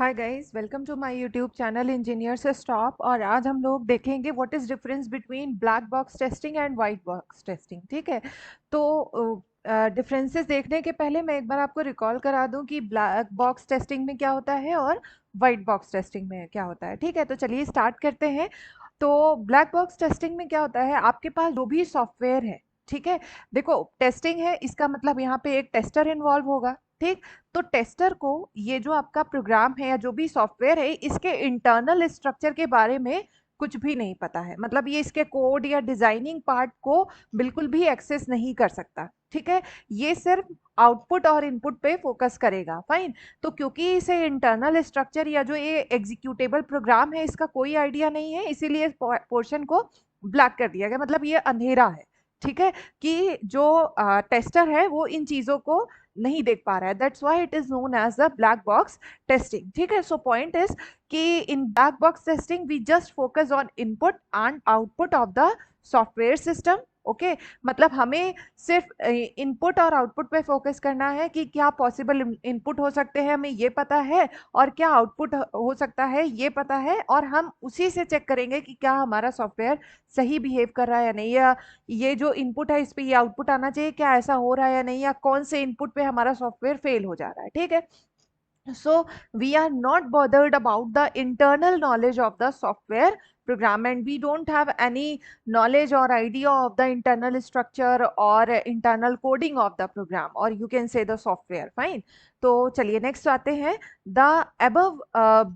Hi guys, welcome to my YouTube channel engineer से stop. और आज हम लोग देखेंगे what is difference between black box testing and white box testing. ठीक है, तो डिफरेंसेस देखने के पहले मैं एक बार आपको रिकॉल करा दूं कि ब्लैक बॉक्स टेस्टिंग में क्या होता है और वाइट बॉक्स टेस्टिंग में क्या होता है। ठीक है, तो चलिए स्टार्ट करते हैं। तो ब्लैक बॉक्स टेस्टिंग में क्या होता है, आपके पास जो भी सॉफ्टवेयर है, ठीक है, देखो टेस्टिंग है इसका मतलब यहाँ पे एक टेस्टर इन्वॉल्व होगा। ठीक, तो टेस्टर को ये जो आपका प्रोग्राम है या जो भी सॉफ्टवेयर है इसके इंटरनल स्ट्रक्चर के बारे में कुछ भी नहीं पता है, मतलब ये इसके कोड या डिजाइनिंग पार्ट को बिल्कुल भी एक्सेस नहीं कर सकता। ठीक है, ये सिर्फ आउटपुट और इनपुट पे फोकस करेगा। फाइन, तो क्योंकि इसे इंटरनल स्ट्रक्चर या जो ये एग्जीक्यूटेबल प्रोग्राम है इसका कोई आइडिया नहीं है, इसीलिए इस पोर्शन को ब्लैक कर दिया गया, मतलब ये अंधेरा है। ठीक है, कि जो टेस्टर है वो इन चीजों को नहीं देख पा रहा है, that's why it is known as the black box testing. ठीक है, सो पॉइंट इज कि in black box testing we just focus on input and output of the software system. Okay, मतलब हमें सिर्फ इनपुट और आउटपुट पे focus करना है कि क्या पॉसिबल इनपुट हो सकते हैं हमें ये पता है, और क्या आउटपुट हो सकता है ये पता है, और हम उसी से चेक करेंगे कि क्या हमारा सॉफ्टवेयर सही बिहेव कर रहा है या नहीं, या ये जो इनपुट है इस पे ये आउटपुट आना चाहिए, क्या ऐसा हो रहा है या नहीं, या कौन से इनपुट पे हमारा सॉफ्टवेयर फेल हो जा रहा है। ठीक है, so we are not bothered about the internal knowledge of the software program, and we don't have any knowledge or idea of the internal structure or internal coding of the program, or you can say the software. Fine, तो चलिए next आते हैं। the above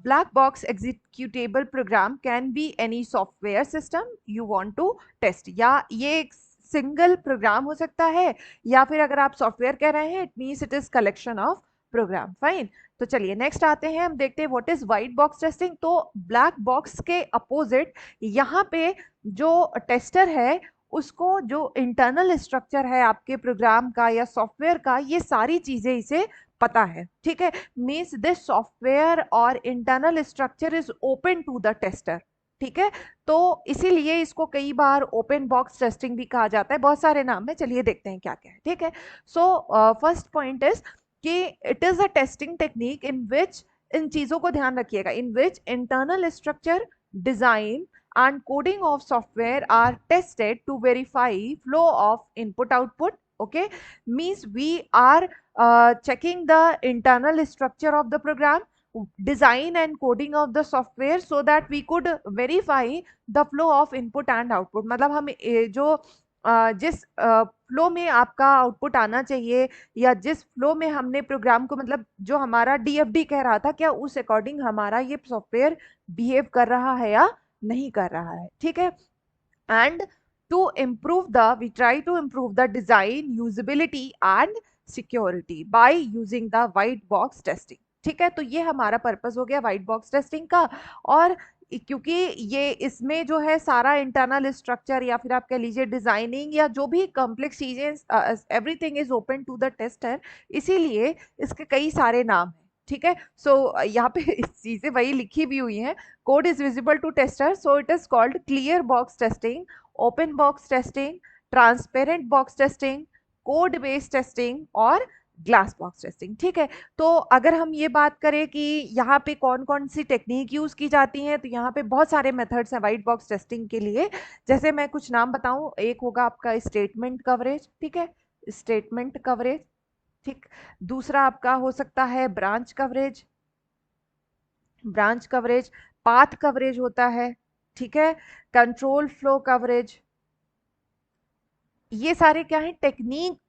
black box executable program can be any software system you want to test, या ये एक single programme हो सकता है, या फिर अगर आप सॉफ्टवेयर कह रहे हैं it means it is collection of program. Fine, तो चलिए नेक्स्ट आते हैं, हम देखते हैं what is white box testing. तो ब्लैक बॉक्स के अपोजिट यहाँ पे जो टेस्टर है उसको जो इंटरनल स्ट्रक्चर है आपके प्रोग्राम का या सॉफ्टवेयर का, ये सारी चीजें इसे पता है। ठीक है, मीन्स दिस सॉफ्टवेयर और internal structure is open to the tester. ठीक है, तो इसीलिए इसको कई बार ओपन बॉक्स टेस्टिंग भी कहा जाता है, बहुत सारे नाम है, चलिए देखते हैं क्या क्या है। ठीक है, सो फर्स्ट पॉइंट इज कि it is a testing technique in which, इन चीजों को ध्यान रखिएगा, in which internal structure, design and coding of software are tested to verify flow of input output. okay, means we are checking the internal structure of the program, design and coding of the software so that we could verify the flow of input and output, मतलब हम जो जिस flow में आपका output आना चाहिए या जिस फ्लो में हमने प्रोग्राम को, मतलब जो हमारा डीएफडी कह रहा था, क्या उस अकॉर्डिंग हमारा ये सॉफ्टवेयर बिहेव कर रहा है या नहीं कर रहा है। ठीक है, and to improve the we try to improve the design usability and security by using the white box testing। ठीक है, तो ये हमारा पर्पस हो गया व्हाइट बॉक्स टेस्टिंग का। और क्योंकि ये इसमें जो है सारा इंटरनल स्ट्रक्चर या फिर आप कह लीजिए डिजाइनिंग या जो भी कॉम्प्लेक्स चीजें, everything is open to the tester, इसीलिए इसके कई सारे नाम हैं। ठीक है, सो यहाँ पे चीजें वही लिखी भी हुई हैं। code is visible to tester, so it is called clear box testing, open box testing, transparent box testing, code based testing और ग्लास बॉक्स टेस्टिंग। ठीक है, तो अगर हम ये बात करें कि यहाँ पे कौन कौन सी टेक्निक यूज की जाती हैं, तो यहाँ पे बहुत सारे मेथड्स हैं व्हाइट बॉक्स टेस्टिंग के लिए। जैसे मैं कुछ नाम बताऊं, एक होगा आपका स्टेटमेंट कवरेज। ठीक है, स्टेटमेंट कवरेज। ठीक, दूसरा आपका हो सकता है branch coverage, branch coverage, path coverage होता है। ठीक है, कंट्रोल फ्लो कवरेज, ये सारे क्या है, technique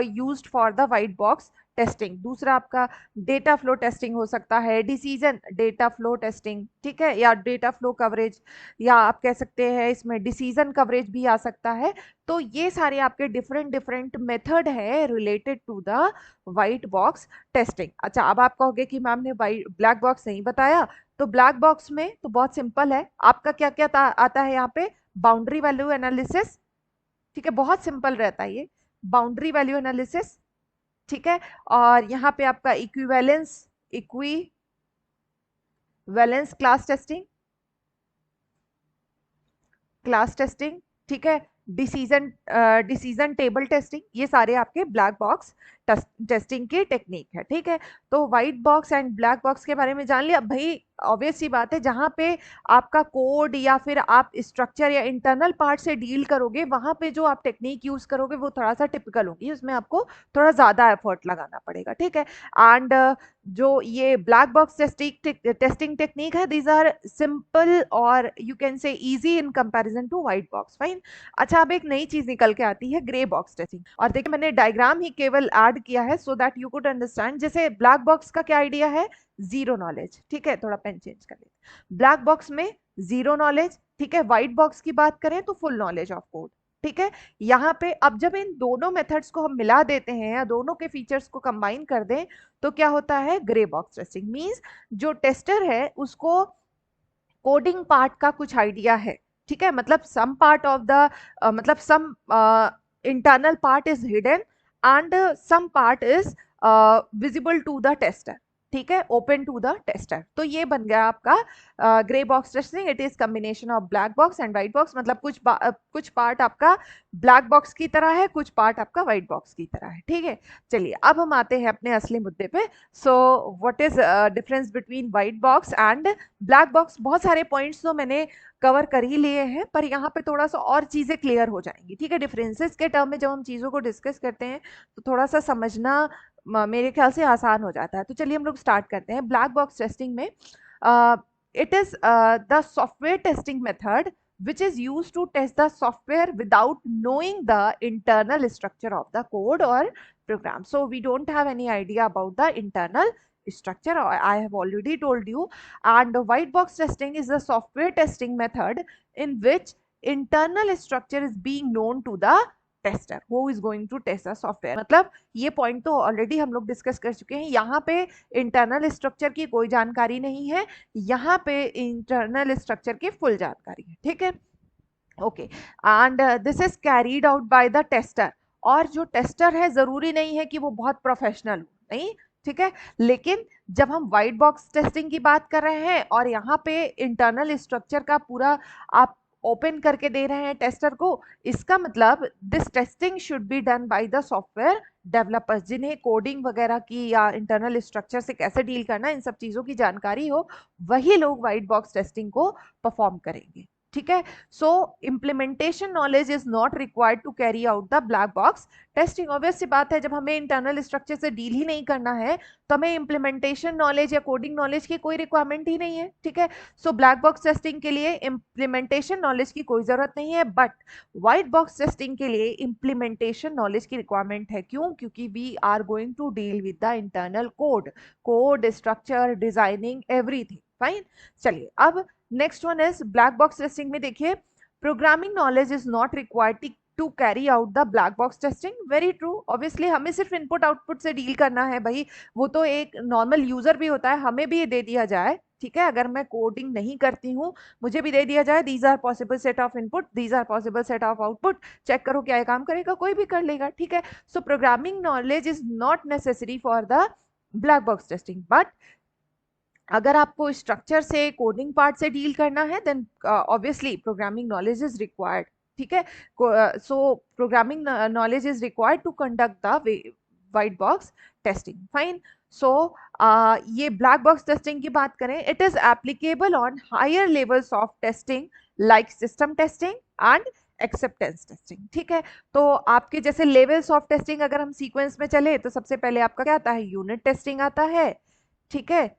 used for the white box testing. दूसरा आपका डेटा फ्लो टेस्टिंग हो सकता है, डिसीजन डेटा फ्लो टेस्टिंग। ठीक है, या डेटा फ्लो कवरेज, या आप कह सकते हैं इसमें डिसीजन कवरेज भी आ सकता है। तो ये सारे आपके डिफरेंट डिफरेंट मेथड है related to the white box testing. अच्छा, अब आप कहोगे कि मैम ने ब्लैक बॉक्स नहीं बताया, तो ब्लैक बॉक्स में तो बहुत सिंपल है, आपका क्या क्या आता है यहाँ पे, बाउंड्री वैल्यू एनालिसिस। ठीक है, बहुत सिंपल रहता है ये, बाउंड्री वैल्यू एनालिसिस। ठीक है, और यहाँ पे आपका equivalence, class testing, class testing. ठीक है, डिसीजन टेबल टेस्टिंग, ये सारे आपके ब्लैक बॉक्स टेस्टिंग की टेक्निक है। ठीक है, तो white box and black box के बारे में जान लिया। अब भाई ऑब्वियस सी बात है, जहां पे आपका कोड या फिर आप स्ट्रक्चर या इंटरनल पार्ट से डील करोगे, वहां पे जो आप टेक्निक यूज करोगे वो थोड़ा सा टिपिकल होगी, उसमें आपको थोड़ा ज्यादा एफर्ट लगाना पड़ेगा। ठीक है, एंड जो ये ब्लैक बॉक्स टेस्टिंग टेक्निक है, दीज आर सिंपल और you can say easy in comparison to white box. Fine. अच्छा, अब एक नई चीज निकल के आती है, ग्रे बॉक्स टेस्टिंग। और देखिए मैंने डायग्राम ही केवल ऐड किया है so that you could understand. जैसे ब्लैक बॉक्स का क्या आइडिया है, जीरो नॉलेज। ठीक है, थोड़ा पेन चेंज कर लेते। ब्लैक बॉक्स में जीरो नॉलेज, ठीक है। व्हाइट बॉक्स की बात करें तो फुल नॉलेज ऑफ कोड। ठीक है, यहाँ पे अब जब इन दोनों मेथड्स को हम मिला देते हैं या दोनों के फीचर्स को कंबाइन कर दें तो क्या होता है, ग्रे बॉक्स टेस्टिंग। मींस जो टेस्टर है उसको कोडिंग पार्ट का कुछ आइडिया है। ठीक है, मतलब सम पार्ट ऑफ द मतलब some internal part is hidden and some part is visible to the tester. ठीक है, ओपन टू द टेस्टर। तो ये बन गया आपका grey box testing. It is combination of black box and white box. मतलब कुछ पार्ट आपका ब्लैक बॉक्स की तरह है, कुछ पार्ट आपका व्हाइट बॉक्स की तरह है। ठीक है, चलिए अब हम आते हैं अपने असली मुद्दे पे। So what is difference between white box and black box. बहुत सारे पॉइंट्स तो मैंने कवर कर ही लिए हैं, पर यहाँ पे थोड़ा सा और चीजें क्लियर हो जाएंगी। ठीक है, डिफरेंसेस के टर्म में जब हम चीजों को डिस्कस करते हैं तो थोड़ा सा समझना मेरे ख्याल से आसान हो जाता है। तो चलिए हम लोग स्टार्ट करते हैं। ब्लैक बॉक्स टेस्टिंग में it is the software testing method which is used to test the software without knowing the internal structure of the code or program. So we don't have any idea about the internal structure. I have already told you. And white box testing is the software testing method in which internal structure is being known to the tester who is going to test the software। मतलब ये point तो already हम लोग discuss कर चुके हैं। यहाँ पे इंटरनल स्ट्रक्चर की कोई जानकारी नहीं है, यहाँ पे इंटरनल स्ट्रक्चर की फुल जानकारी है। ठीक है, okay. And this is carried out by the tester. और जो टेस्टर है जरूरी नहीं है कि वो बहुत प्रोफेशनल हो, नहीं। ठीक है, लेकिन जब हम व्हाइट बॉक्स टेस्टिंग की बात कर रहे हैं और यहाँ पे इंटरनल स्ट्रक्चर का पूरा आप ओपन करके दे रहे हैं टेस्टर को, इसका मतलब this testing should be done by the software developers, जिन्हें कोडिंग वगैरह की या इंटरनल स्ट्रक्चर से कैसे डील करना, इन सब चीजों की जानकारी हो, वही लोग व्हाइट बॉक्स टेस्टिंग को परफॉर्म करेंगे। ठीक है, so implementation knowledge is not required to carry out the black box testing. Obvious सी बात है, जब हमें इंटरनल स्ट्रक्चर से डील ही नहीं करना है तो हमें इम्प्लीमेंटेशन नॉलेज या कोडिंग नॉलेज की कोई रिक्वायरमेंट ही नहीं है। ठीक है, सो ब्लैक बॉक्स टेस्टिंग के लिए इम्प्लीमेंटेशन नॉलेज की कोई जरूरत नहीं है, बट व्हाइट बॉक्स टेस्टिंग के लिए इम्प्लीमेंटेशन नॉलेज की रिक्वायरमेंट है। क्यों? क्योंकि we are going to deal with the internal code structure, designing, everything. Fine. चलिए अब next one is black box testing में देखिए, programming knowledge is not required to carry out the black box testing. Very true. Obviously हमें सिर्फ input output से deal करना है भाई, वो तो एक नॉर्मल यूजर भी होता है, हमें भी ये दे दिया जाए। ठीक है, अगर मैं कोडिंग नहीं करती हूँ, मुझे भी दे दिया जाए these are possible set of input, these are possible set of output, check करो क्या ये काम करेगा, कोई भी कर लेगा। ठीक है, so programming knowledge is not necessary for the black box testing. But अगर आपको स्ट्रक्चर से, कोडिंग पार्ट से डील करना है, then obviously programming knowledge is required. ठीक है, so programming knowledge is required to conduct the white box testing. Fine. So ये black box testing की बात करें, it is applicable on higher levels of testing like system testing and acceptance testing. ठीक है, तो आपके जैसे लेवल्स ऑफ टेस्टिंग अगर हम सीक्वेंस में चले तो सबसे पहले आपका क्या आता है, यूनिट टेस्टिंग आता है। ठीक है,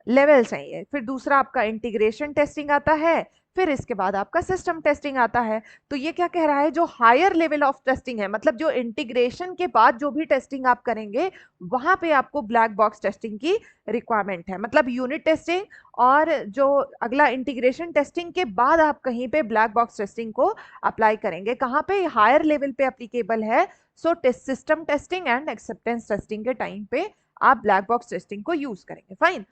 लेवल चाहिए। फिर दूसरा आपका इंटीग्रेशन टेस्टिंग आता है, फिर इसके बाद आपका सिस्टम टेस्टिंग आता है। तो ये क्या कह रहा है, जो हायर लेवल ऑफ टेस्टिंग है, मतलब जो इंटीग्रेशन के बाद जो भी टेस्टिंग आप करेंगे वहां पे आपको ब्लैक बॉक्स टेस्टिंग की रिक्वायरमेंट है। मतलब यूनिट टेस्टिंग और जो अगला इंटीग्रेशन टेस्टिंग के बाद आप कहीं पे ब्लैक बॉक्स टेस्टिंग को अप्लाई करेंगे, कहाँ पे, हायर लेवल पे एप्लीकेबल है। So system testing and acceptance testing के टाइम पे आप ब्लैक बॉक्स टेस्टिंग को यूज करेंगे। फाइन।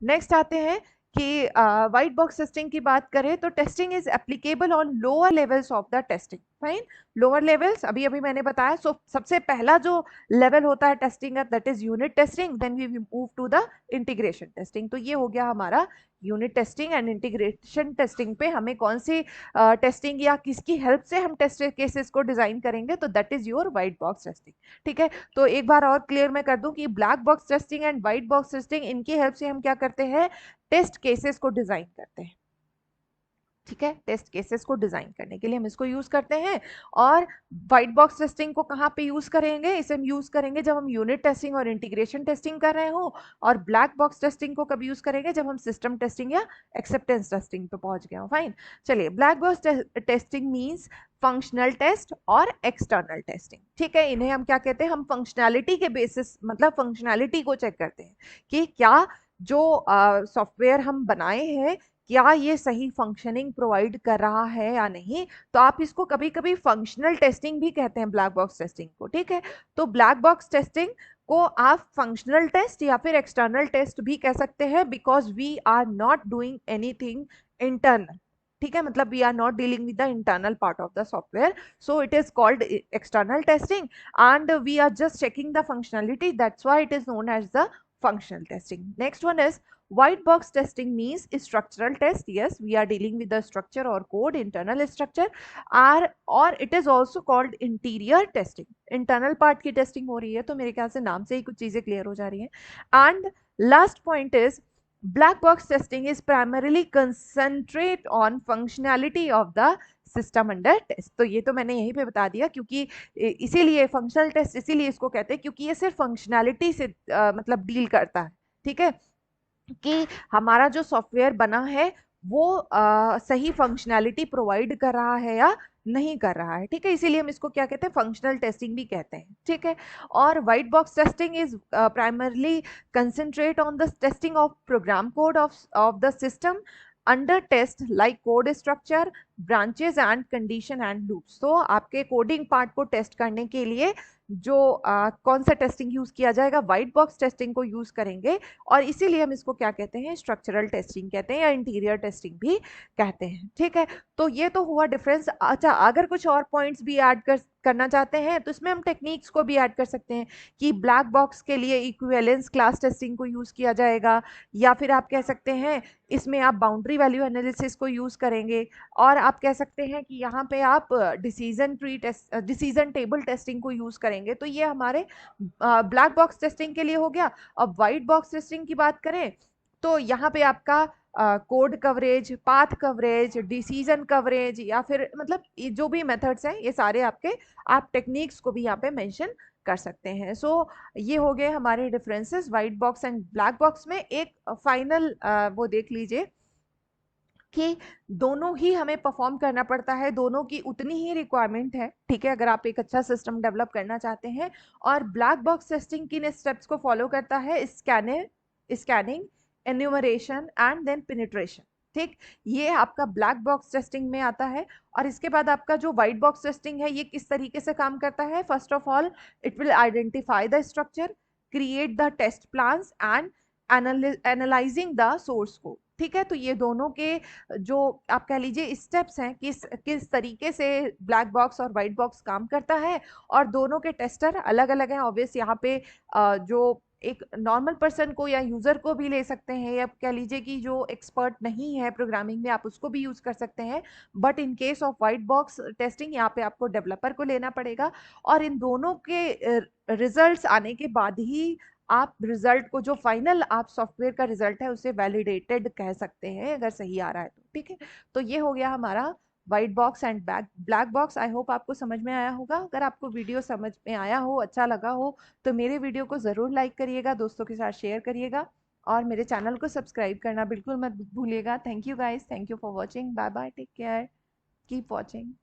नेक्स्ट आते हैं कि व्हाइट बॉक्स टेस्टिंग की बात करें तो testing is applicable on lower levels of the testing. Fine. Lower levels अभी अभी मैंने बताया। सो सबसे पहला जो लेवल होता है टेस्टिंग का, that is unit testing, then we move to the integration testing. तो ये हो गया हमारा unit testing and integration testing पे हमें कौन सी टेस्टिंग या किसकी हेल्प से हम टेस्ट केसेस को डिजाइन करेंगे, तो that is your white box testing. ठीक है, तो एक बार और क्लियर मैं कर दूं कि black box testing and white box testing, इनकी हेल्प से हम क्या करते हैं, टेस्ट केसेस को डिजाइन करते हैं। ठीक है, टेस्ट केसेस को डिजाइन करने के लिए हम इसको यूज करते हैं। और व्हाइट बॉक्स टेस्टिंग को कहाँ पे यूज करेंगे, इसे हम यूज करेंगे जब हम यूनिट टेस्टिंग और इंटीग्रेशन टेस्टिंग कर रहे हो। और ब्लैक बॉक्स टेस्टिंग को कब यूज करेंगे, जब हम सिस्टम टेस्टिंग या एक्सेप्टेंस टेस्टिंग पे पहुंच गए हो। फाइन, चलिए, black box testing means functional test और एक्सटर्नल टेस्टिंग। ठीक है, इन्हें हम क्या कहते हैं, हम फंक्शनैलिटी के बेसिस, मतलब फंक्शनैलिटी को चेक करते हैं कि क्या जो सॉफ्टवेयर हम बनाए हैं, क्या ये सही फंक्शनिंग प्रोवाइड कर रहा है या नहीं। तो आप इसको कभी कभी फंक्शनल टेस्टिंग भी कहते हैं, ब्लैक बॉक्स टेस्टिंग को। ठीक है, तो ब्लैक बॉक्स टेस्टिंग को आप फंक्शनल टेस्ट या फिर एक्सटर्नल टेस्ट भी कह सकते हैं, because we are not doing anything internal. ठीक है, मतलब we are not dealing with the internal part of the software, so it is called external testing and we are just checking the functionality, that's why it is known as the functional testing. Next one is white box testing means structural test. Yes, we are dealing with the structure or code, internal structure, or it is also called interior testing. Internal part की testing हो रही है, तो मेरे ख्याल से नाम से ही कुछ चीजें क्लियर हो जा रही हैं। And last point is black box testing is primarily concentrate on functionality of the system under test. तो ये तो मैंने यहीं पे बता दिया, क्योंकि इसीलिए फंक्शनल टेस्ट इसीलिए इसको कहते हैं, क्योंकि ये सिर्फ फंक्शनैलिटी से मतलब डील करता है। ठीक है, कि हमारा जो सॉफ्टवेयर बना है वो सही फंक्शनैलिटी प्रोवाइड कर रहा है या नहीं कर रहा है। ठीक है, इसीलिए हम इसको क्या कहते हैं, फंक्शनल टेस्टिंग भी कहते हैं। ठीक है, और white box testing is primarily concentrate on the testing of program code of the system under test like code structure, branches and condition and loops. तो आपके कोडिंग पार्ट को टेस्ट करने के लिए जो कौन सा टेस्टिंग यूज किया जाएगा, व्हाइट बॉक्स टेस्टिंग को यूज करेंगे। और इसीलिए हम इसको क्या कहते हैं, स्ट्रक्चरल टेस्टिंग कहते हैं या इंटीरियर टेस्टिंग भी कहते हैं। ठीक है, तो ये तो हुआ डिफरेंस। अच्छा, अगर कुछ और पॉइंट्स भी ऐड करना चाहते हैं तो इसमें हम टेक्निक्स को भी ऐड कर सकते हैं कि ब्लैक बॉक्स के लिए इक्विवेलेंस क्लास टेस्टिंग को यूज किया जाएगा, या फिर आप कह सकते हैं इसमें आप बाउंड्री वैल्यू एनालिसिस को यूज करेंगे, और आप कह सकते हैं कि यहाँ पे आप decision tree test, decision table testing को यूज करेंगे। तो ये हमारे ब्लैक बॉक्स टेस्टिंग के लिए हो गया। अब व्हाइट बॉक्स टेस्टिंग की बात करें तो यहाँ पे आपका code coverage, path coverage, decision coverage, या फिर मतलब जो भी मेथड्स हैं ये सारे आपके, आप टेक्निक्स को भी यहाँ पे मेंशन कर सकते हैं। सो ये हो गए हमारे differences white box and black box में। एक फाइनल वो देख लीजिए कि दोनों ही हमें परफॉर्म करना पड़ता है, दोनों की उतनी ही रिक्वायरमेंट है। ठीक है, अगर आप एक अच्छा सिस्टम डेवलप करना चाहते हैं। और ब्लैक बॉक्स टेस्टिंग किन स्टेप्स को फॉलो करता है, scanning, enumeration and then penetration. ठीक, ये आपका ब्लैक बॉक्स टेस्टिंग में आता है। और इसके बाद आपका जो व्हाइट बॉक्स टेस्टिंग है, ये किस तरीके से काम करता है, first of all it will identify the structure, create the test plans and analysing the source code. ठीक है, तो ये दोनों के जो आप कह लीजिए स्टेप्स हैं, किस किस तरीके से ब्लैक बॉक्स और व्हाइट बॉक्स काम करता है। और दोनों के टेस्टर अलग अलग हैं। ऑब्वियस यहाँ पे जो एक नॉर्मल पर्सन को या यूजर को भी ले सकते हैं, या कह लीजिए कि जो एक्सपर्ट नहीं है प्रोग्रामिंग में, आप उसको भी यूज कर सकते हैं। But in case of white box testing यहाँ पे आपको डेवलपर को लेना पड़ेगा। और इन दोनों के रिजल्ट्स आने के बाद ही आप रिजल्ट को, जो फाइनल आप सॉफ्टवेयर का रिजल्ट है, उसे वैलिडेटेड कह सकते हैं, अगर सही आ रहा है तो। ठीक है, तो ये हो गया हमारा white box and black box. I hope आपको समझ में आया होगा। अगर आपको वीडियो समझ में आया हो, अच्छा लगा हो, तो मेरे वीडियो को ज़रूर लाइक करिएगा, दोस्तों के साथ शेयर करिएगा, और मेरे चैनल को सब्सक्राइब करना बिल्कुल मत भूलिएगा। Thank you guys, thank you for watching, bye bye, take care, keep watching.